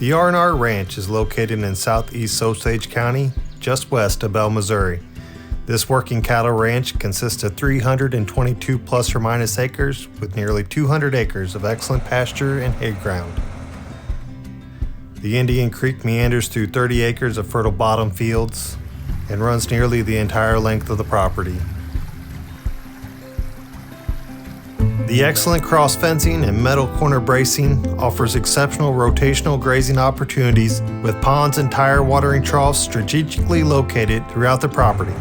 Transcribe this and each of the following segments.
The R&R Ranch is located in southeast Osage County, just west of Bell, Missouri. This working cattle ranch consists of 322 plus or minus acres with nearly 200 acres of excellent pasture and hay ground. The Indian Creek meanders through 30 acres of fertile bottom fields and runs nearly the entire length of the property. The excellent cross fencing and metal corner bracing offers exceptional rotational grazing opportunities with ponds and tire watering troughs strategically located throughout the property.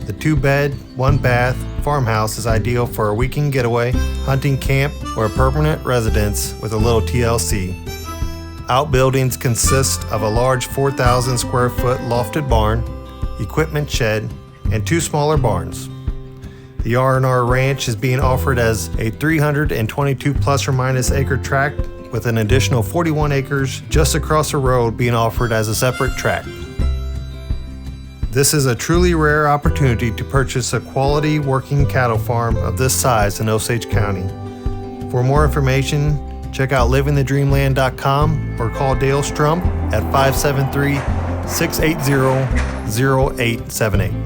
The 2-bed, 1-bath farmhouse is ideal for a weekend getaway, hunting camp, or a permanent residence with a little TLC. Outbuildings consist of a large 4,000 square foot lofted barn, equipment shed, and 2 smaller barns. The R&R Ranch is being offered as a 322 plus or minus acre tract with an additional 41 acres just across the road being offered as a separate tract. This is a truly rare opportunity to purchase a quality working cattle farm of this size in Osage County. For more information, check out livingthedreamland.com or call Dale Strump at 573-680-0878.